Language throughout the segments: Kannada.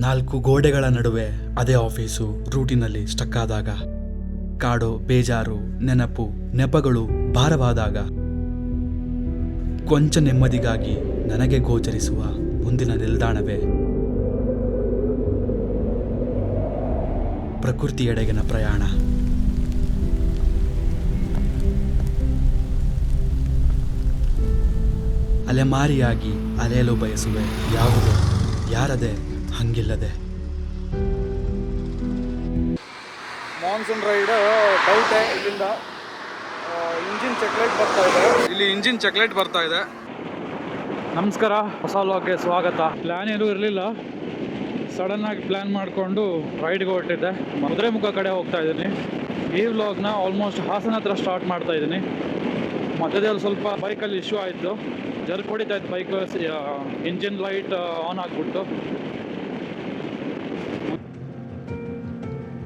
4 ಗೋಡೆಗಳ ನಡುವೆ ಅದೇ ಆಫೀಸು ರೂಟಿನಲ್ಲಿ ಸ್ಟಕ್ ಆದಾಗ, ಕಾಡು ಬೇಜಾರು, ನೆಪಗಳು ಭಾರವಾದಾಗ, ಕೊಂಚ ನೆಮ್ಮದಿಗಾಗಿ ನನಗೆ ಗೋಚರಿಸುವ ಮುಂದಿನ ನಿಲ್ದಾಣವೇ ಪ್ರಕೃತಿಯೆಡೆಗಿನ ಪ್ರಯಾಣ. ಅಲೆಮಾರಿಯಾಗಿ ಅಲೆಯಲು ಬಯಸುವೆ, ಯಾವುದೋ ಯಾರದೆ ಹಂಗಿಲ್ಲದೆ. Monsoon ride ಡೌಟೆ. ಇಲ್ಲಿಂದ ಇಂಜಿನ್ ಚೆಕ್ಲೈಟ್ ಬರ್ತಾ ಇದೆ. ನಮಸ್ಕಾರ, ಹೊಸ ವ್ಲಾಗ್ಗೆ ಸ್ವಾಗತ. ಪ್ಲ್ಯಾನ್ ಏನೂ ಇರಲಿಲ್ಲ, ಸಡನ್ನಾಗಿ ಪ್ಲ್ಯಾನ್ ಮಾಡಿಕೊಂಡು ರೈಡ್ಗೆ ಹೊರಟಿದ್ದೆ. ಕುದುರೆಮುಖ ಕಡೆ ಹೋಗ್ತಾ ಇದ್ದೀನಿ. ಈ ವ್ಲಾಗ್ನ ಆಲ್ಮೋಸ್ಟ್ ಹಾಸನ ಹತ್ರ ಸ್ಟಾರ್ಟ್ ಮಾಡ್ತಾ ಇದ್ದೀನಿ. ಮಧ್ಯದಲ್ಲಿ ಸ್ವಲ್ಪ ಬೈಕಲ್ಲಿ ಇಶ್ಯೂ ಆಯಿತು, ಜರ್ಕ್ ಹೊಡಿತಾ ಇತ್ತು ಬೈಕ್, ಇಂಜಿನ್ ಲೈಟ್ ಆನ್ ಆಗಿಬಿಟ್ಟು.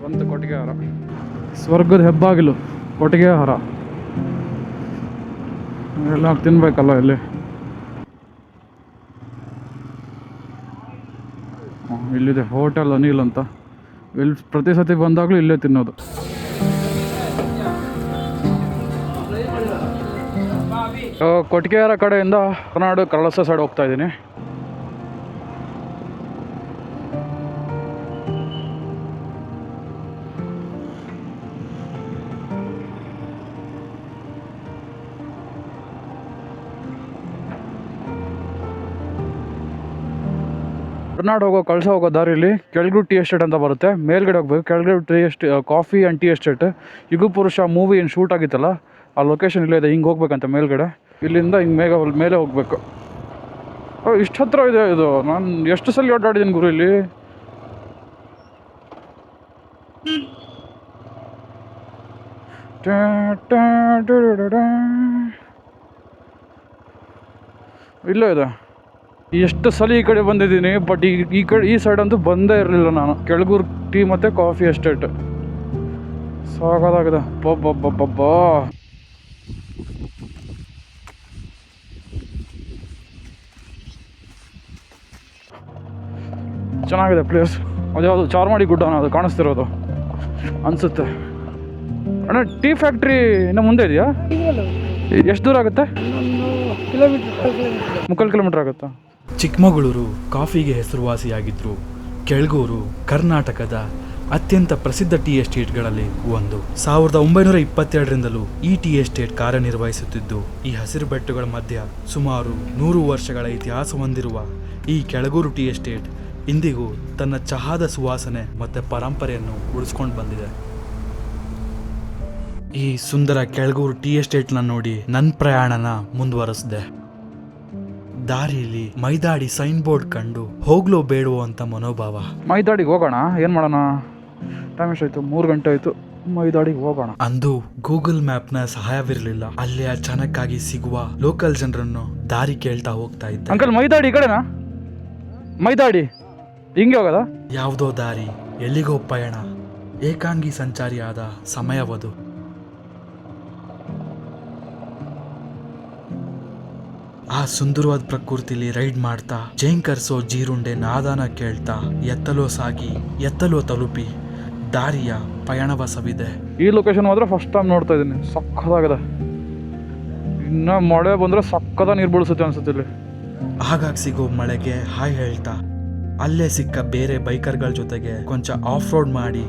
ಒಂದು ಕೊಟ್ಟಿಗೆಹಾರ, ಸ್ವರ್ಗದ ಹೆಬ್ಬಾಗಿಲು ಕೊಟ್ಟಿಗೆಹಾರ. ಎಲ್ಲ ತಿನ್ಬೇಕಲ್ಲ ಇಲ್ಲಿ. ಇಲ್ಲಿದೆ ಹೋಟೆಲ್ ಅನಿಲ್ ಅಂತ. ಇಲ್ಲಿ ಪ್ರತಿ ಸತಿ ಬಂದಾಗಲೂ ಇಲ್ಲೇ ತಿನ್ನೋದು. ಕೊಟ್ಟಿಗೆಹಾರ ಕಡೆಯಿಂದ ಹೊರನಾಡು ಕಳಸ ಸೈಡ್ ಹೋಗ್ತಾ ಇದ್ದೀನಿ. ಹೊರನಾಡು ಹೋಗೋ ಕಳಸ ಹೋಗೋ ದಾರಿಲಿ ಕೆಳಗೂರು ಟೀ ಎಸ್ಟೇಟ್ ಅಂತ ಬರುತ್ತೆ. ಮೇಲ್ಗಡೆ ಹೋಗ್ಬೇಕು. Kelagur coffee and tea estate. ಯುಗ ಪುರುಷ ಮೂವಿ ಏನು ಶೂಟ್ ಆಗಿತ್ತಲ್ಲ, ಆ ಲೊಕೇಶನ್ ಇಲ್ಲೇ ಇದೆ. ಹಿಂಗೆ ಹೋಗ್ಬೇಕಂತ ಮೇಲ್ಗಡೆ. ಇಲ್ಲಿಂದ ಹಿಂಗೆ ಮೇಲೆ ಹೋಗ್ಬೇಕು. ಇಷ್ಟು ಹತ್ರ ಇದೆ ಇದು. ನಾನು ಎಷ್ಟು ಸಲ ಅಡ್ಡಾಡಿದ್ದೀನಿ ಗುರು ಇಲ್ಲಿ. ಇಲ್ಲೇ ಇದೆ. ಎಷ್ಟು ಸಲ ಈ ಕಡೆ ಬಂದಿದ್ದೀನಿ, ಬಟ್ ಈ ಸೈಡ್ ಅಂತೂ ಬಂದೇ ಇರಲಿಲ್ಲ ನಾನು. ಕೆಳಗೂರು ಟೀ ಮತ್ತು ಕಾಫಿ ಎಸ್ಟೇಟ್ ಸಾಕಾಗಿದೆ. ಬಬ್ಬಬ್ಬಬ್ಬಬ್ಬಾ, ಚೆನ್ನಾಗಿದೆ ಪ್ಲೇಸ್. ಅದ್ಯಾವುದು ಚಾರ್ಮಾಡಿ ಗುಡ್ಡ ಅದು ಕಾಣಿಸ್ತಿರೋದು ಅನಿಸುತ್ತೆ. ಅಣ್ಣ, ಟೀ ಫ್ಯಾಕ್ಟ್ರಿ ಇನ್ನೂ ಮುಂದೆ ಇದೆಯಾ? ಎಷ್ಟು ದೂರ ಆಗುತ್ತೆ? 3 ಕಿಲೋಮೀಟರ್ ಆಗುತ್ತಾ? ಚಿಕ್ಕಮಗಳೂರು ಕಾಫಿಗೆ ಹೆಸರುವಾಸಿಯಾಗಿದ್ರು ಕೆಳಗೂರು ಕರ್ನಾಟಕದ ಅತ್ಯಂತ ಪ್ರಸಿದ್ಧ ಟೀ ಎಸ್ಟೇಟ್ಗಳಲ್ಲಿ ಒಂದು. 1922ರಿಂದಲೂ ಈ ಟೀ ಎಸ್ಟೇಟ್ ಕಾರ್ಯನಿರ್ವಹಿಸುತ್ತಿದ್ದು, ಈ ಹಸಿರು ಬೆಟ್ಟಗಳ ಮಧ್ಯ ಸುಮಾರು 100 ವರ್ಷಗಳ ಇತಿಹಾಸ ಹೊಂದಿರುವ ಈ ಕೆಳಗೂರು ಟೀ ಎಸ್ಟೇಟ್ ಇಂದಿಗೂ ತನ್ನ ಚಹಾದ ಸುವಾಸನೆ ಮತ್ತು ಪರಂಪರೆಯನ್ನು ಉಳಿಸ್ಕೊಂಡು ಬಂದಿದೆ. ಈ ಸುಂದರ ಕೆಳಗೂರು ಟೀ ಎಸ್ಟೇಟ್ನ ನೋಡಿ ನನ್ನ ಪ್ರಯಾಣನ ಮುಂದುವರೆಸಿದೆ. ದಾರಿಯಲ್ಲಿ ಮೈದಾಡಿ ಸೈನ್ ಬೋರ್ಡ್ ಕಂಡು ಹೋಗ್ಲೋ ಬೇಡವೋ ಅಂತ ಮನೋಭಾವ. ಮೈದಾಡಿಗೆ ಹೋಗೋಣ, ಏನು ಮಾಡೋಣ? ಟೈಮ್ ಎಷ್ಟಾಯ್ತು? 3 ಗಂಟೆ ಆಯಿತು. ಮೈದಾಡಿಗೆ ಹೋಗೋಣ. ಅಂದು ಗೂಗಲ್ ಮ್ಯಾಪ್ನ ಸಹಾಯವಿರಲಿಲ್ಲ. ಅಲ್ಲಿ ಅಚಾನಕ್ಕಾಗಿ ಸಿಗುವ ಲೋಕಲ್ ಜನರನ್ನು ದಾರಿ ಕೇಳ್ತಾ ಹೋಗ್ತಾ ಇದ್ದೆ. ಅಂಕಲ್, ಮೈದಾಡಿ ಈ ಕಡೆನಾ? ಮೈದಾಡಿ ಹಿಂಗೆ ಹೋಗೋದಾ? ಯಾವುದೋ ದಾರಿ, ಎಲ್ಲಿಗೋ ಪಯಣ, ಏಕಾಂಗಿ ಸಂಚಾರಿಯಾದ ಸಮಯವದು. ಆ ಸುಂದರವಾದ ಪ್ರಕೃತಿಲಿ ರೈಡ್ ಮಾಡ್ತಾ, ಜೇಂಕರ್ಸೋ ಜೀರುಂಡೆ ನಾದಾನ ಕೇಳ್ತಾ, ಎತ್ತಲೋ ತಲುಪಿ ದಾರಿಯ ಪಯಣವ ಸವಿದೆ. ಈ ಲೊಕೇಶನ್ ಮಾತ್ರ ಫಸ್ಟ್ ಟೈಮ್ ನೋಡ್ತಾ ಇದ್ದೀನಿ. ಸಕ್ಕದಾಗಿದೆ. ಇನ್ನು ಮಳೆ ಬಂದರೆ ಸಕ್ಕದ ನೀರು ಬೀಳಿಸುತ್ತೆ ಅನ್ಸುತ್ತೆ ಇಲ್ಲಿ. ಆಗಾಗ ಸಿಗೋ ಮಳೆಗೆ ಹಾಯ್ ಹೇಳ್ತಾ, ಅಲ್ಲೇ ಸಿಕ್ಕ ಬೇರೆ ಬೈಕರ್ಗಳ ಜೊತೆಗೆ ಕೊಂಚ ಆಫ್ ರೋಡ್ ಮಾಡಿ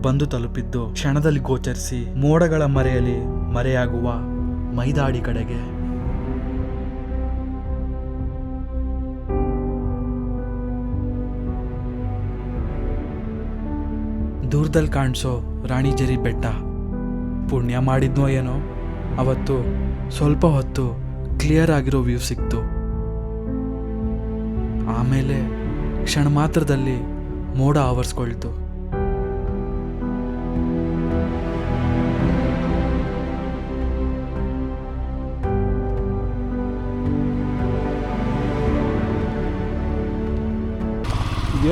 ಬಂದು ತಲುಪಿದ್ದು ಕ್ಷಣದಲ್ಲಿ ಗೋಚರಿಸಿ ಮೋಡಗಳ ಮರೆಯಲ್ಲಿ ಮರೆಯಾಗುವ ಮೈದಾಡಿ ಕಡೆಗೆ. ದೂರದಲ್ಲಿ ಕಾಣಿಸೋ ರಾಣಿಜೇರಿ ಬೆಟ್ಟ. ಪುಣ್ಯ ಮಾಡಿದ್ನೋ ಏನೋ, ಅವತ್ತು ಸ್ವಲ್ಪ ಹೊತ್ತು ಕ್ಲಿಯರ್ ಆಗಿರೋ ವ್ಯೂ ಸಿಕ್ತು. ಆಮೇಲೆ ಕ್ಷಣ ಮಾತ್ರದಲ್ಲಿ ಮೋಡ ಆವರಿಸ್ಕೊಳ್ತು.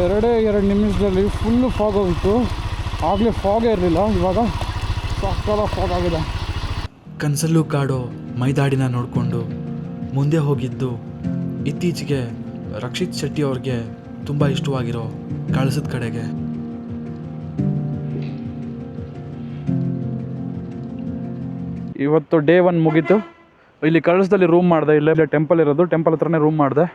ಎರಡೇ 2 ನಿಮಿಷದಲ್ಲಿ ಫುಲ್ಲು ಫಾಗ್ ಹೋಗಿತ್ತು. ಆಗಲೇ ಫಾಗೇ ಇರಲಿಲ್ಲ, ಇವಾಗ ಸಕ್ಕಲ ಫಾಗ್ ಆಗಿದೆ. ಕನಸಲ್ಲೂ ಕಾಡೋ ಮೈದಾಡಿನ ನೋಡಿಕೊಂಡು ಮುಂದೆ ಹೋಗಿದ್ದು ಇತ್ತೀಚೆಗೆ ರಕ್ಷಿತ್ ಶೆಟ್ಟಿ ಅವ್ರಿಗೆ ತುಂಬ ಇಷ್ಟವಾಗಿರೋ ಕಳಸದ ಕಡೆಗೆ. ಇವತ್ತು ಡೇ 1 ಮುಗೀತು. ಇಲ್ಲಿ ಕಳಸದಲ್ಲಿ ರೂಮ್ ಮಾಡಿದೆ. ಇಲ್ಲೇ ಟೆಂಪಲ್ ಇರೋದು, ಟೆಂಪಲ್ ಹತ್ರನೇ ರೂಮ್ ಮಾಡಿದೆ,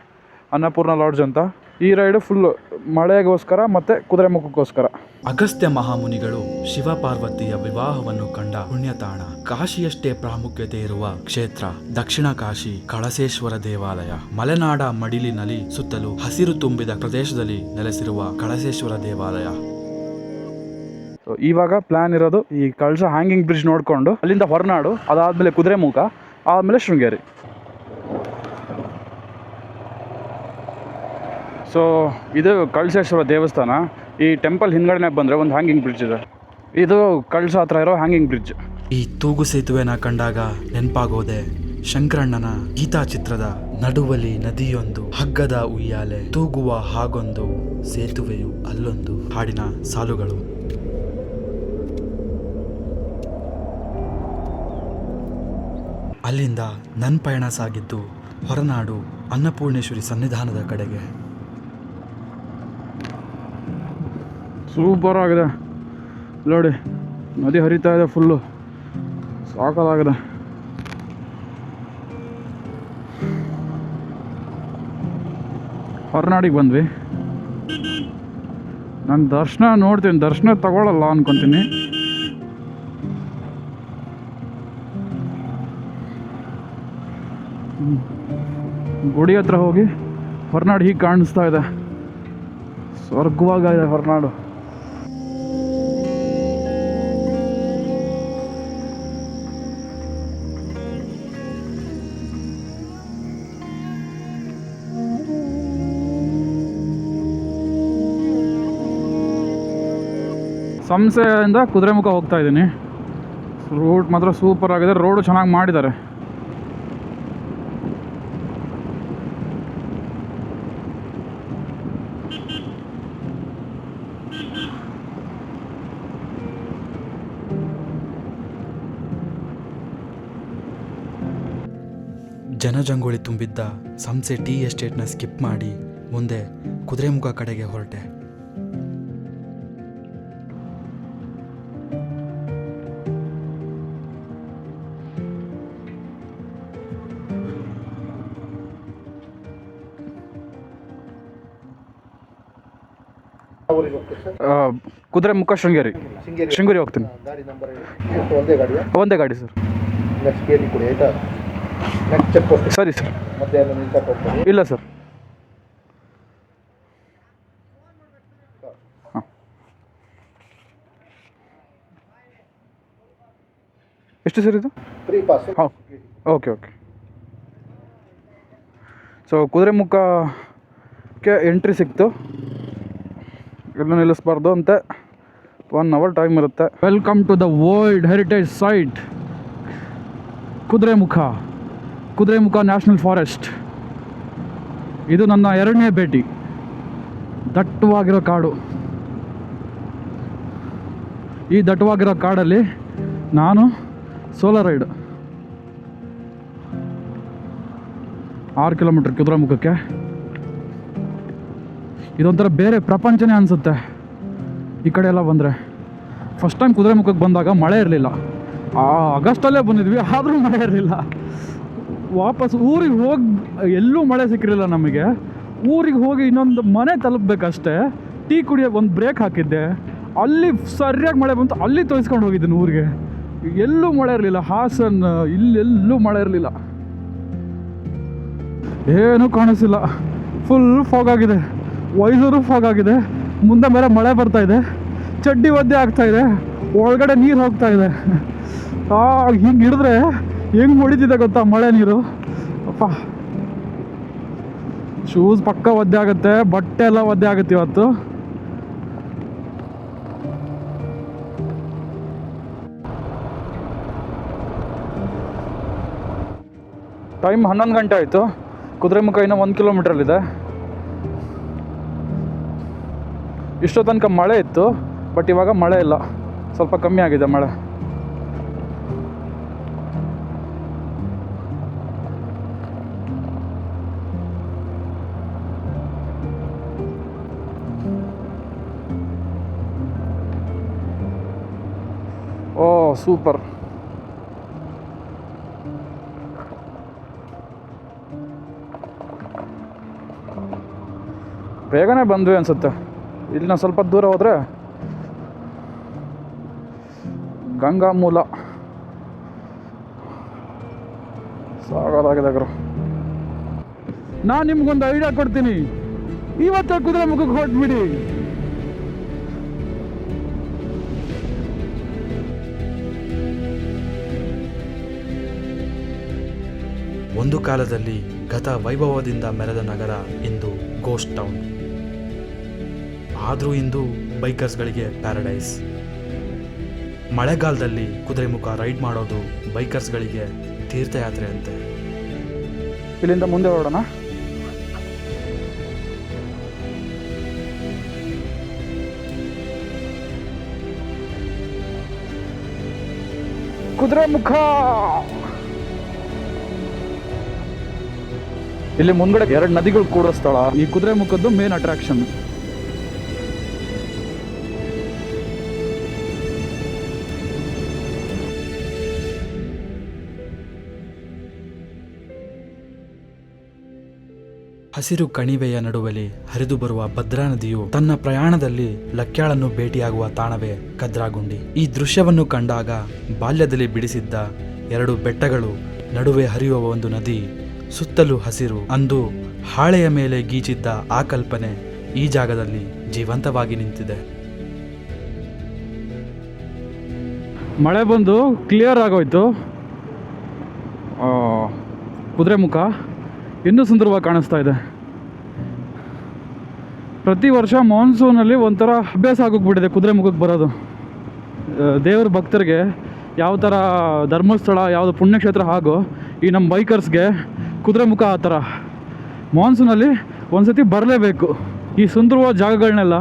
ಅನ್ನಪೂರ್ಣ ಲಾಡ್ಜ್ ಅಂತ. ಈ ರೈಡು ಫುಲ್ಲು ಮಳೆಗೋಸ್ಕರ ಮತ್ತು ಕುದುರೆಮುಖಕ್ಕೋಸ್ಕರ. ಅಗಸ್ತ್ಯ ಮಹಾಮುನಿಗಳು ಶಿವ ಪಾರ್ವತಿಯ ವಿವಾಹವನ್ನು ಕಂಡ ಪುಣ್ಯತಾಣ, ಕಾಶಿಯಷ್ಟೇ ಪ್ರಾಮುಖ್ಯತೆ ಇರುವ ಕ್ಷೇತ್ರ ದಕ್ಷಿಣ ಕಾಶಿ ಕಳಸೇಶ್ವರ ದೇವಾಲಯ. ಮಲೆನಾಡ ಮಡಿಲಿನಲ್ಲಿ ಸುತ್ತಲೂ ಹಸಿರು ತುಂಬಿದ ಪ್ರದೇಶದಲ್ಲಿ ನೆಲೆಸಿರುವ ಕಳಸೇಶ್ವರ ದೇವಾಲಯ. ಸೊ ಇವಾಗ ಪ್ಲ್ಯಾನ್ ಇರೋದು ಈ ಕಳಸ ಹ್ಯಾಂಗಿಂಗ್ ಬ್ರಿಡ್ಜ್ ನೋಡಿಕೊಂಡು ಅಲ್ಲಿಂದ ಹೊರನಾಡು, ಅದಾದಮೇಲೆ ಕುದುರೆಮುಖ, ಆದಮೇಲೆ ಶೃಂಗೇರಿ. ಸೊ ಇದು ಕಳಸೇಶ್ವರ ದೇವಸ್ಥಾನ. ಈ ಟೆಂಪಲ್ ಹಿಂದ್ಗಡೆನೇ ಬಂದರೆ ಒಂದು ಹ್ಯಾಂಗಿಂಗ್ ಬ್ರಿಡ್ಜ್ ಇದೆ. ಇದು ಕಳಸ ಹತ್ರ ಇರೋ ಹ್ಯಾಂಗಿಂಗ್ ಬ್ರಿಡ್ಜ್. ಈ ತೂಗು ಸೇತುವೆನ ಕಂಡಾಗ ನೆನಪಾಗೋದೆ ಶಂಕರಣ್ಣನ ಗೀತಾ ಚಿತ್ರದ ನಡುವಲಿ ನದಿಯೊಂದು, ಹಗ್ಗದ ಉಯ್ಯಾಲೆ, ತೂಗುವ ಹಾಗೊಂದು, ಸೇತುವೆಯು ಅಲ್ಲೊಂದು ಹಾಡಿನ ಸಾಲುಗಳು. ಅಲ್ಲಿಂದ ನನ್ನ ಪಯಣ ಸಾಗಿದ್ದು ಹೊರನಾಡು ಅನ್ನಪೂರ್ಣೇಶ್ವರಿ ಸನ್ನಿಧಾನದ ಕಡೆಗೆ. ಸೂಪರ್ ಆಗಿದೆ ನೋಡಿ, ನದಿ ಹರಿತಾ ಇದೆ, ಫುಲ್ಲು ಸಾಕಾಗಿದೆ. ಹೊರನಾಡಿಗೆ ಬಂದ್ವಿ. ನಾನು ದರ್ಶನ ನೋಡ್ತೀನಿ, ದರ್ಶನ ತಗೊಳ್ಳಲ್ಲ ಅನ್ಕೊತೀನಿ. ಗುಡಿ ಹತ್ರ ಹೋಗಿ ಹೊರನಾಡು ಹೀಗೆ ಕಾಣಿಸ್ತಾ ಇದೆ, ಸ್ವರ್ಗವಾಗಿದೆ ಹೊರನಾಡು. ಸಂಸೆಯಿಂದ ಕುದುರೆಮುಖ ಹೋಗ್ತಾ ಇದ್ದೀನಿ. ರೂಟ್ ಮಾತ್ರ ಸೂಪರ್ ಆಗಿದೆ, ರೋಡು ಚೆನ್ನಾಗಿ ಮಾಡಿದ್ದಾರೆ. ಜನಜಂಗುಳಿ ತುಂಬಿದ್ದ ಸಂಸೆ ಟೀ ಎಸ್ಟೇಟ್ನ ಸ್ಕಿಪ್ ಮಾಡಿ ಮುಂದೆ ಕುದುರೆಮುಖ ಕಡೆಗೆ ಹೊರಟೆ. ಕುದುರೆಮುಖ ಶೃಂಗೇರಿ ಹೋಗ್ತೀನಿ. ಒಂದೇ ಗಾಡಿ ಸರ್. ಸರಿ ಸರ್. ಇಲ್ಲ ಸರ್. ಹಾಂ, ಎಷ್ಟು ಸರ್ ಇದು? ಹಾಂ, ಓಕೆ. ಸೊ ಕುದುರೆಮುಖಕ್ಕೆ ಎಂಟ್ರಿ ಸಿಕ್ತು. ಎಲ್ಲ ನಿಲ್ಲಿಸ್ಬಾರ್ದು ಅಂತೆ, 1 hour ಟೈಮ್ ಇರುತ್ತೆ. Welcome to the world heritage site Kudremukh national forest. ಇದು ನನ್ನ 2ನೇ ಭೇಟಿ. ದಟ್ಟವಾಗಿರೋ ಕಾಡು. ಈ ದಟ್ಟವಾಗಿರೋ ಕಾಡಲ್ಲಿ ನಾನು ಸೋಲೋ ರೈಡ್ 6 ಕಿಲೋಮೀಟರ್ ಕುದುರೆಮುಖಕ್ಕೆ. ಇದೊಂಥರ ಬೇರೆ ಪ್ರಪಂಚನೇ ಅನಿಸುತ್ತೆ ಈ ಕಡೆ ಎಲ್ಲ ಬಂದರೆ. ಫಸ್ಟ್ ಟೈಮ್ ಕುದುರೆಮುಖಕ್ಕೆ ಬಂದಾಗ ಮಳೆ ಇರಲಿಲ್ಲ. ಆಗಸ್ಟಲ್ಲೇ ಬಂದಿದ್ವಿ, ಆದರೂ ಮಳೆ ಇರಲಿಲ್ಲ. ವಾಪಸ್ ಊರಿಗೆ ಹೋಗಿ ಎಲ್ಲೂ ಮಳೆ ಸಿಕ್ಕಿರಲಿಲ್ಲ ನಮಗೆ. ಊರಿಗೆ ಹೋಗಿ ಇನ್ನೊಂದು ಮನೆ ತಲುಪಬೇಕಷ್ಟೇ, ಟೀ ಕುಡಿಯೋಕೆ ಒಂದು ಬ್ರೇಕ್ ಹಾಕಿದ್ದೆ, ಅಲ್ಲಿ ಸರಿಯಾಗಿ ಮಳೆ ಬಂತು. ಅಲ್ಲಿ ತೋರಿಸ್ಕೊಂಡು ಹೋಗಿದ್ದೀನಿ ಊರಿಗೆ. ಎಲ್ಲೂ ಮಳೆ ಇರಲಿಲ್ಲ. ಹಾಸನ್ ಇಲ್ಲೆಲ್ಲೂ ಮಳೆ ಇರಲಿಲ್ಲ, ಏನೂ ಕಾಣಿಸಿಲ್ಲ. ಫುಲ್ ಫಾಗ್ ಆಗಿದೆ. ವೈಸೂರು ಫಾಗ್ ಆಗಿದೆ. ಮುಂದೆ ಮೇಲೆ ಮಳೆ ಬರ್ತಾ ಇದೆ, ಚಡ್ಡಿ ಒದ್ದೆ ಆಗ್ತಾ ಇದೆ, ಒಳಗಡೆ ನೀರು ಹೋಗ್ತಾ ಇದೆ. ಹಿಂಗೆ ಹಿಡಿದ್ರೆ ಹೆಂಗೆ ಹೊಡಿತಿದೆ ಗೊತ್ತಾ ಮಳೆ ನೀರು. ಅಪ್ಪ, ಶೂಸ್ ಪಕ್ಕ ಒದ್ದೆ ಆಗುತ್ತೆ, ಬಟ್ಟೆ ಎಲ್ಲ ಒದ್ದೆ ಆಗುತ್ತೆ ಇವತ್ತು. ಟೈಮ್ 11 ಗಂಟೆ ಆಯಿತು. ಕುದುರೆಮುಖ ಇನ್ನೂ 1 ಕಿಲೋಮೀಟ್ರಲ್ಲಿದೆ. ಇಷ್ಟೋ ತನಕ ಮಳೆ ಇತ್ತು, ಬಟ್ ಇವಾಗ ಮಳೆ ಇಲ್ಲ, ಸ್ವಲ್ಪ ಕಮ್ಮಿ ಆಗಿದೆ ಮಳೆ. ಓ ಸೂಪರ್. ಬೇಗನೆ ಬಂದ್ವಿ ಅನ್ಸುತ್ತೆ. ಇಲ್ಲಿ ನಾವು ಸ್ವಲ್ಪ ದೂರ ಹೋದರೆ ಗಂಗಾ ಮೂಲ. ಸಾಕಾಗಿದೆ ಗುರು. ನಾನು ನಿಮ್ಗೊಂದು ಐಡಿಯಾ ಕೊಡ್ತೀನಿ, ಇವತ್ತೇ ಕುದುರೆಮುಖಕ್ಕೆ ಹೊರಟ್ಬಿಡಿ. ಒಂದು ಕಾಲದಲ್ಲಿ ಗತ ವೈಭವದಿಂದ ಮೆರೆದ ನಗರ ಇಂದು ಗೋಸ್ಟ್ ಟೌನ್. ಆದರೂ ಇಂದು ಬೈಕರ್ಸ್ಗಳಿಗೆ ಪ್ಯಾರಡೈಸ್. ಮಳೆಗಾಲದಲ್ಲಿ ಕುದುರೆಮುಖ ರೈಡ್ ಮಾಡೋದು ಬೈಕರ್ಸ್ಗಳಿಗೆ ತೀರ್ಥಯಾತ್ರೆ ಅಂತೆ. ಇಲ್ಲಿಂದ ಮುಂದೆ ಹೊರಡೋಣ. ಕುದುರೆಮುಖ. ಇಲ್ಲಿ ಮುಂದ್ಗಡೆ 2 ನದಿಗಳು ಕೂಡೋ ಸ್ಥಳ. ಈ ಕುದುರೆಮುಖದ್ದು ಮೇನ್ ಅಟ್ರಾಕ್ಷನ್. ಹಸಿರು ಕಣಿವೆಯ ನಡುವಲ್ಲಿ ಹರಿದು ಬರುವ ಭದ್ರಾ ನದಿಯು ತನ್ನ ಪ್ರಯಾಣದಲ್ಲಿ ಲಕ್ಯಾಳನ್ನು ಭೇಟಿಯಾಗುವ ತಾಣವೇ ಕದ್ರಾಗುಂಡಿ. ಈ ದೃಶ್ಯವನ್ನು ಕಂಡಾಗ ಬಾಲ್ಯದಲ್ಲಿ ಬಿಡಿಸಿದ್ದ 2 ಬೆಟ್ಟಗಳು ನಡುವೆ ಹರಿಯುವ ಒಂದು ನದಿ, ಸುತ್ತಲೂ ಹಸಿರು, ಅಂದು ಹಾಳೆಯ ಮೇಲೆ ಗೀಚಿದ್ದ ಆ ಕಲ್ಪನೆ ಈ ಜಾಗದಲ್ಲಿ ಜೀವಂತವಾಗಿ ನಿಂತಿದೆ. ಮಳೆ ಬಂದು ಕ್ಲಿಯರ್ ಆಗೋಯ್ತು. ಕುದುರೆಮುಖ ಇನ್ನೂ ಸುಂದರವಾಗಿ ಕಾಣಿಸ್ತಾ ಇದೆ. ಪ್ರತಿ ವರ್ಷ ಮಾನ್ಸೂನಲ್ಲಿ ಒಂಥರ ಅಭ್ಯಾಸ ಆಗೋಗ್ಬಿಟ್ಟಿದೆ ಕುದುರೆಮುಖಕ್ಕೆ ಬರೋದು. ದೇವ್ರ ಭಕ್ತರಿಗೆ ಯಾವ ಥರ ಧರ್ಮಸ್ಥಳ, ಯಾವುದು ಪುಣ್ಯಕ್ಷೇತ್ರ ಹಾಗೋ ಈ ನಮ್ಮ ಬೈಕರ್ಸ್ಗೆ ಕುದುರೆಮುಖ ಆ ಥರ. ಮಾನ್ಸೂನಲ್ಲಿ ಒಂದ್ಸತಿ ಬರಲೇಬೇಕು. ಈ ಸುಂದರವಾದ ಜಾಗಗಳನ್ನೆಲ್ಲ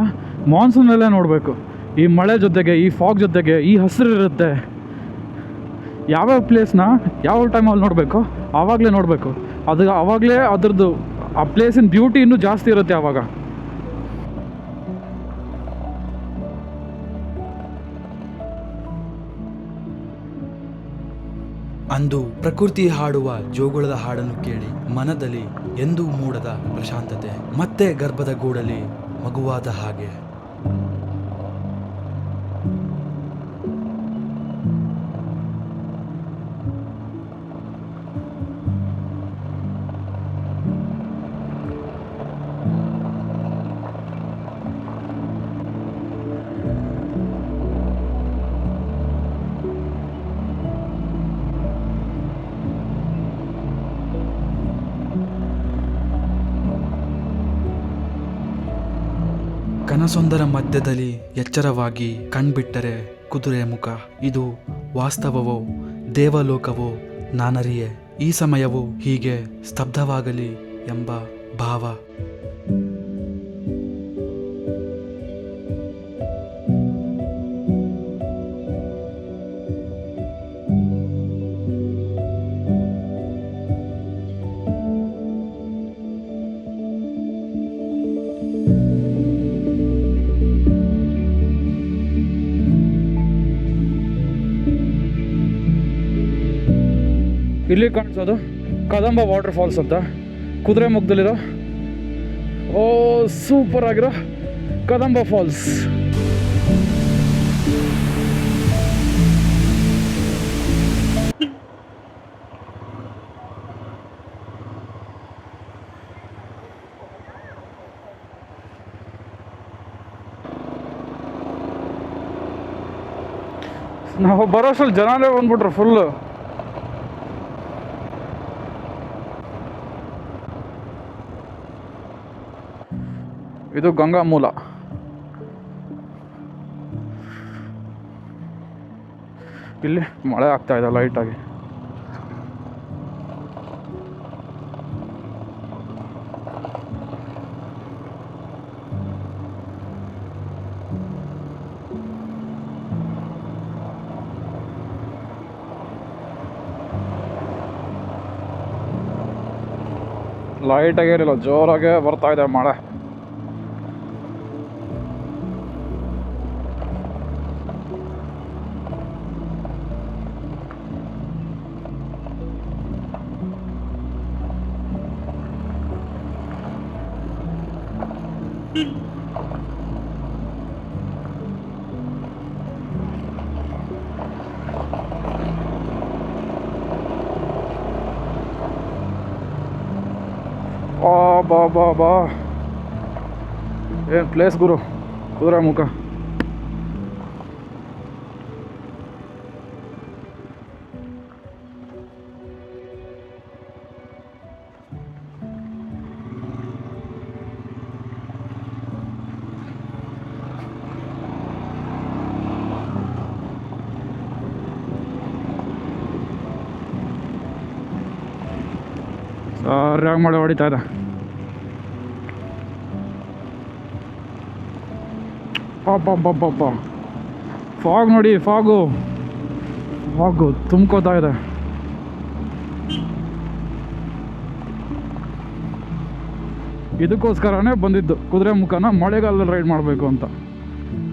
ಮಾನ್ಸೂನಲ್ಲೇ ನೋಡಬೇಕು. ಈ ಮಳೆ ಜೊತೆಗೆ, ಈ ಫಾಗ್ ಜೊತೆಗೆ, ಈ ಹಸಿರು ಇರುತ್ತೆ. ಯಾವ್ಯಾವ ಪ್ಲೇಸ್ನ ಯಾವ ಟೈಮಲ್ಲಿ ನೋಡಬೇಕು ಆವಾಗಲೇ ನೋಡಬೇಕು. ಆವಾಗಲೇ ಅದ್ರದ್ದು ಆ ಪ್ಲೇಸಿನ ಬ್ಯೂಟಿ ಇನ್ನೂ ಜಾಸ್ತಿ ಇರುತ್ತೆ ಆವಾಗ. ಅಂದು ಪ್ರಕೃತಿ ಹಾಡುವ ಜೋಗುಳದ ಹಾಡನ್ನು ಕೇಳಿ ಮನದಲ್ಲಿ ಎಂದೂ ಮೂಡದ ಪ್ರಶಾಂತತೆ ಮತ್ತೆ ಗರ್ಭದ ಗೂಡಲಿ ಮಗುವಾದ ಹಾಗೆ. ಕನಸೊಂದರ ಮಧ್ಯದಲ್ಲಿ ಎಚ್ಚರವಾಗಿ ಕಣ್ಬಿಟ್ಟರೆ ಕುದುರೆಮುಖ. ಇದು ವಾಸ್ತವವೋ ದೇವಲೋಕವೋ ನಾನರಿಯೆ. ಈ ಸಮಯವು ಹೀಗೆ ಸ್ತಬ್ಧವಾಗಲಿ ಎಂಬ ಭಾವ. ಇಲ್ಲಿ ಕಾಣಿಸೋದು ಕದಂಬ ವಾಟರ್ ಫಾಲ್ಸ್ ಅಂತ, ಕುದುರೆಮುಖದಲ್ಲಿರೋ ಸೂಪರ್ ಆಗಿರೋ ಕದಂಬ ಫಾಲ್ಸ್. ನಾವು ಬರೋಷ್ಟರಲ್ಲಿ ಜನರೇ ಬಂದ್ಬಿಟ್ರು ಫುಲ್ಲು. ಇದು ಗಂಗಾ ಮೂಲ. ಇಲ್ಲಿ ಮಳೆ ಆಗ್ತಾ ಇದೆ ಲೈಟಾಗಿ. ಲೈಟಾಗಿ ಇರಲಿಲ್ಲ, ಜೋರಾಗೆ ಬರ್ತಾ ಇದೆ ಮಳೆ. ಬಾ ಬಾ ಬಾ ಏನು ಪ್ಲೇಸ್ ಗುರು, ಕುದುರೆಮುಖ. ಸರಿಯಾಗಿ ಮಳೆ ಹೊಡಿತಾ ಇದೆ. ಪಾಪ ಫಾಗ್ ನೋಡಿ, ಫಾಗು ತುಂಬ್ಕೋತಾ ಇದೆ. ಇದಕ್ಕೋಸ್ಕರನೇ ಬಂದಿದ್ದು ಕುದುರೆಮುಖನ ಮಳೆಗಾಲದಲ್ಲಿ ರೈಡ್ ಮಾಡಬೇಕು ಅಂತ.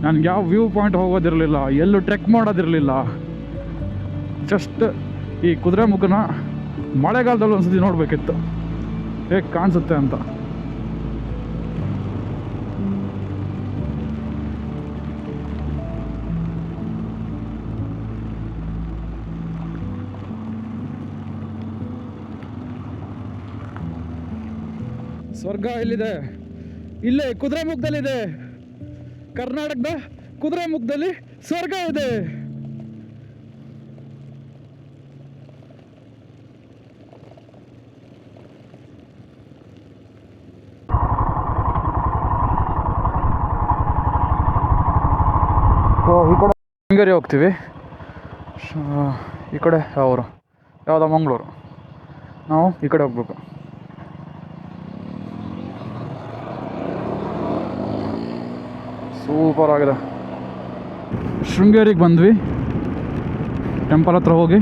ನನಗೆ ಯಾವ ವ್ಯೂ ಪಾಯಿಂಟ್ ಹೋಗೋದಿರಲಿಲ್ಲ, ಎಲ್ಲೂ ಟ್ರೆಕ್ ಮಾಡೋದಿರಲಿಲ್ಲ. ಜಸ್ಟ್ ಈ ಕುದುರೆಮುಖನ ಮಳೆಗಾಲದಲ್ಲಿ ಒಂದ್ಸತಿ ನೋಡಬೇಕಿತ್ತು ಹೇಗೆ ಕಾಣಿಸುತ್ತೆ ಅಂತ. ಸ್ವರ್ಗ ಎಲ್ಲಿದೆ? ಇಲ್ಲೇ ಕುದುರೆಮುಖದಲ್ಲಿದೆ. ಕರ್ನಾಟಕದ ಕುದುರೆಮುಖದಲ್ಲಿ ಸ್ವರ್ಗ ಇದೆ. ಈ ಕಡೆ ಶೃಂಗೇರಿ ಹೋಗ್ತೀವಿ. ಈ ಕಡೆ ಯಾವರು ಯಾವುದೋ ಮಂಗಳೂರು. ನಾವು ಈ ಕಡೆ ಹೋಗ್ಬೇಕು. ಸೂಪರ್ ಆಗಿದೆ. ಶೃಂಗೇರಿಗೆ ಬಂದ್ವಿ. ಟೆಂಪಲ್ ಹತ್ರ ಹೋಗಿ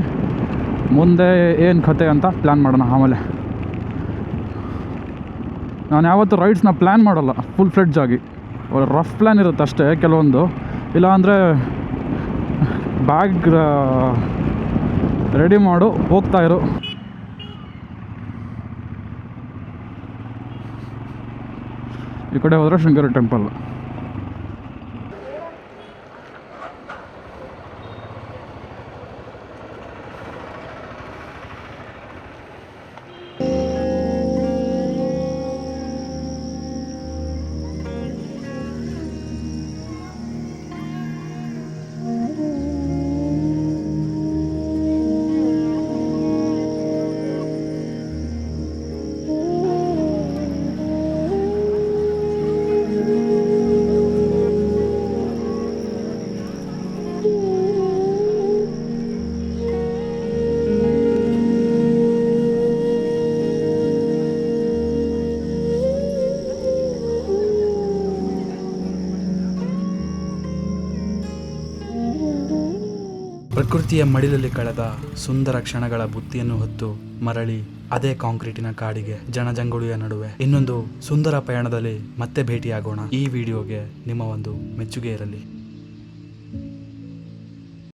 ಮುಂದೆ ಏನು ಕತೆ ಅಂತ ಪ್ಲ್ಯಾನ್ ಮಾಡೋಣ. ಆಮೇಲೆ ನಾನು ಯಾವತ್ತೂ ರೈಡ್ಸ್ನ ಪ್ಲ್ಯಾನ್ ಮಾಡಲ್ಲ ಫುಲ್ ಫ್ಲೆಡ್ಜ್ ಆಗಿ. ರಫ್ ಪ್ಲ್ಯಾನ್ ಇರುತ್ತೆ ಅಷ್ಟೇ ಕೆಲವೊಂದು. ಇಲ್ಲಾಂದರೆ ಬ್ಯಾಗ್ ರೆಡಿ ಮಾಡು, ಹೋಗ್ತಾಯಿರು. ಈ ಕಡೆ ಹೋದರೆ ಶೃಂಗೇರಿ ಟೆಂಪಲ್. ಪ್ರಕೃತಿಯ ಮಡಿಲಲ್ಲಿ ಕಳೆದ ಸುಂದರ ಕ್ಷಣಗಳ ಬುತ್ತಿಯನ್ನು ಹೊತ್ತು ಮರಳಿ ಅದೇ ಕಾಂಕ್ರೀಟಿನ ಕಾಡಿಗೆ ಜನಜಂಗುಳಿಯ ನಡುವೆ ಇನ್ನೊಂದು ಸುಂದರ ಪಯಣದಲ್ಲಿ ಮತ್ತೆ ಭೇಟಿಯಾಗೋಣ. ಈ ವಿಡಿಯೋಗೆ ನಿಮ್ಮ ಒಂದು ಮೆಚ್ಚುಗೆ ಇರಲಿ.